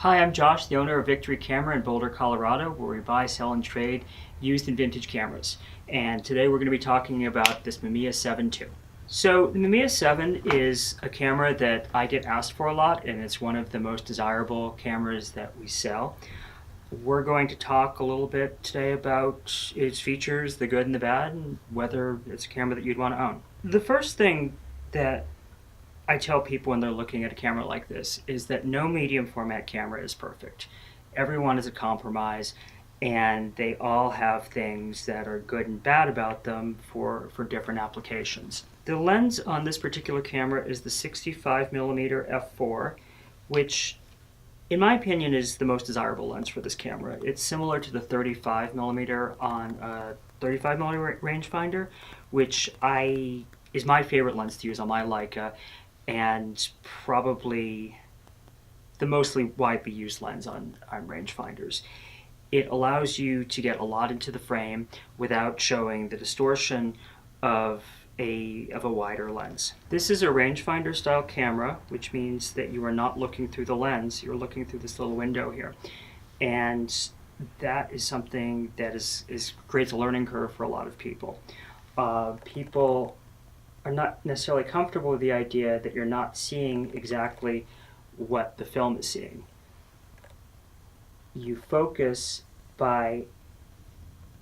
Hi, I'm Josh, the owner of Victory Camera in Boulder, Colorado, where we buy, sell, and trade used and vintage cameras. And today we're going to be talking about this Mamiya 7ii. So the Mamiya 7 is a camera that I get asked for a lot, and it's one of the most desirable cameras that we sell. We're going to talk a little bit today about its features, the good and the bad, and whether it's a camera that you'd want to own. The first thing that I tell people when they're looking at a camera like this is that no medium format camera is perfect. Everyone is a compromise, and they all have things that are good and bad about them for different applications. The lens on this particular camera is the 65mm f4, which in my opinion is the most desirable lens for this camera. It's similar to the 35mm on a 35mm rangefinder, which is my favorite lens to use on my Leica, and probably the mostly widely used lens on rangefinders. It allows you to get a lot into the frame without showing the distortion of a wider lens. This is a rangefinder style camera, which means that you are not looking through the lens, you're looking through this little window here. And that is something that creates a learning curve for a lot of people. People are not necessarily comfortable with the idea that you're not seeing exactly what the film is seeing. You focus by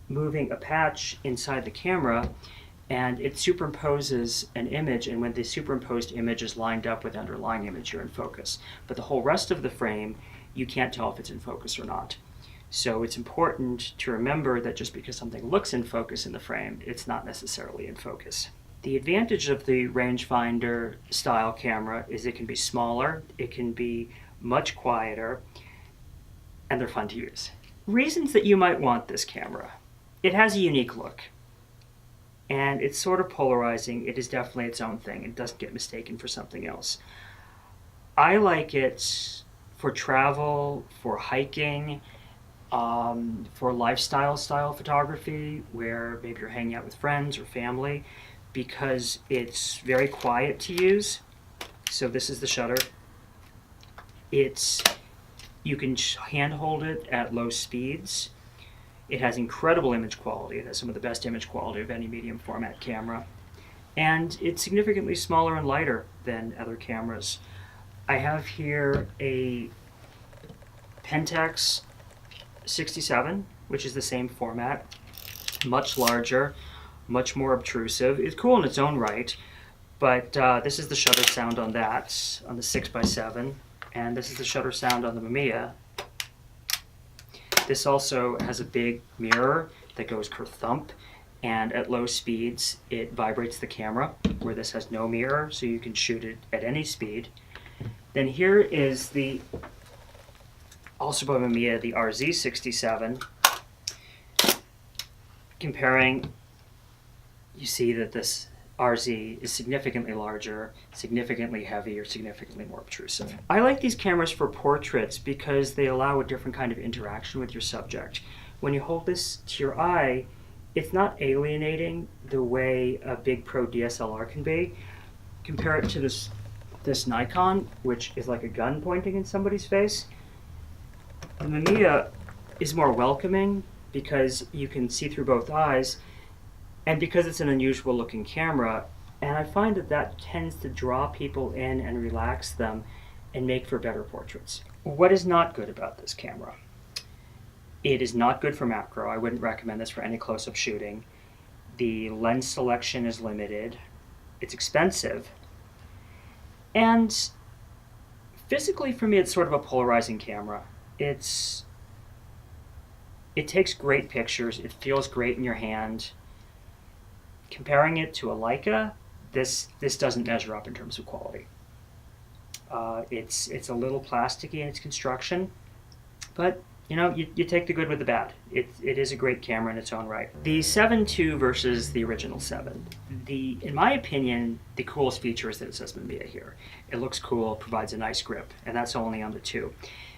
moving a patch inside the camera, and it superimposes an image, and when the superimposed image is lined up with the underlying image, you're in focus. But the whole rest of the frame, you can't tell if it's in focus or not. So it's important to remember that just because something looks in focus in the frame, it's not necessarily in focus. The advantage of the rangefinder style camera is it can be smaller, it can be much quieter, and they're fun to use. Reasons that you might want this camera. It has a unique look, and it's sort of polarizing. It is definitely its own thing. It doesn't get mistaken for something else. I like it for travel, for hiking, for lifestyle style photography, where maybe you're hanging out with friends or family, because it's very quiet to use. So this is the shutter. You can handhold it at low speeds. It has incredible image quality. It has some of the best image quality of any medium format camera. And it's significantly smaller and lighter than other cameras. I have here a Pentax 67, which is the same format, much larger, much more obtrusive. It's cool in its own right, but this is the shutter sound on that, on the 6x7, and this is the shutter sound on the Mamiya. This also has a big mirror that goes kerthump, and at low speeds it vibrates the camera, where this has no mirror, so you can shoot it at any speed. Then here is also by Mamiya, the RZ67. Comparing, you see that this RZ is significantly larger, significantly heavier, significantly more obtrusive. I like these cameras for portraits because they allow a different kind of interaction with your subject. When you hold this to your eye, it's not alienating the way a big pro DSLR can be. Compare it to this Nikon, which is like a gun pointing in somebody's face. The Mamiya is more welcoming because you can see through both eyes, and because it's an unusual looking camera, and I find that tends to draw people in and relax them and make for better portraits. What is not good about this camera? It is not good for macro. I wouldn't recommend this for any close-up shooting. The lens selection is limited. It's expensive. And physically for me, it's sort of a polarizing camera. It takes great pictures. It feels great in your hand. Comparing it to a Leica, this doesn't measure up in terms of quality. It's a little plasticky in its construction, but you take the good with the bad. It is a great camera in its own right. The 7ii versus the original 7. In my opinion, the coolest feature is that it says Mamiya here. It looks cool, provides a nice grip, and that's only on the 2.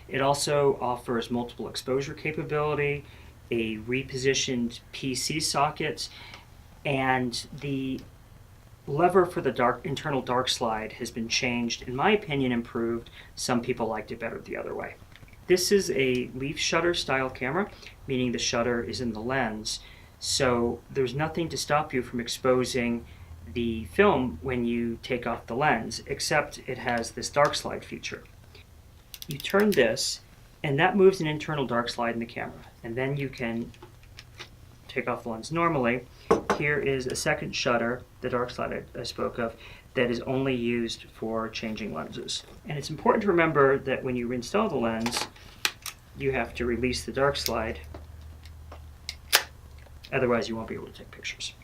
It also offers multiple exposure capability, a repositioned PC socket, and the lever for the internal dark slide has been changed, in my opinion improved. Some people liked it better the other way. This is a leaf shutter style camera, meaning the shutter is in the lens. So there's nothing to stop you from exposing the film when you take off the lens, except it has this dark slide feature. You turn this, and that moves an internal dark slide in the camera, and then you can take off the lens normally. Here is a second shutter, the dark slide I spoke of, that is only used for changing lenses. And it's important to remember that when you reinstall the lens, you have to release the dark slide, otherwise you won't be able to take pictures.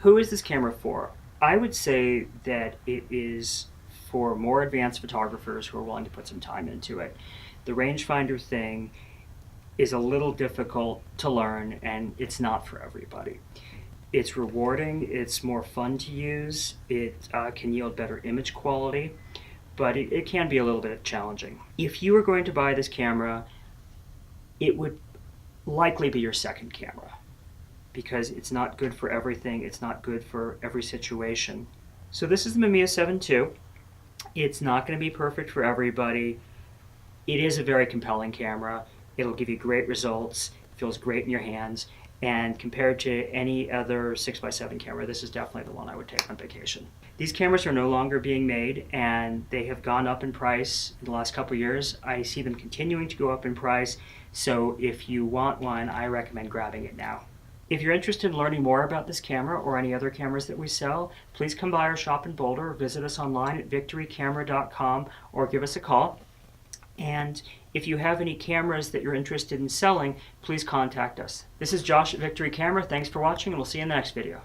Who is this camera for? I would say that it is for more advanced photographers who are willing to put some time into it. The rangefinder thing is a little difficult to learn, and it's not for everybody. It's rewarding, it's more fun to use, it can yield better image quality, but it can be a little bit challenging. If you were going to buy this camera, it would likely be your second camera, because it's not good for everything, it's not good for every situation. So this is the Mamiya 7ii. It's not going to be perfect for everybody. It is a very compelling camera. It'll give you great results, feels great in your hands, and compared to any other 6x7 camera, this is definitely the one I would take on vacation. These cameras are no longer being made, and they have gone up in price in the last couple of years. I see them continuing to go up in price, so if you want one, I recommend grabbing it now. If you're interested in learning more about this camera or any other cameras that we sell, please come by our shop in Boulder or visit us online at victorycamera.com or give us a call. And if you have any cameras that you're interested in selling, please contact us. This is Josh at Victory Camera. Thanks for watching, and we'll see you in the next video.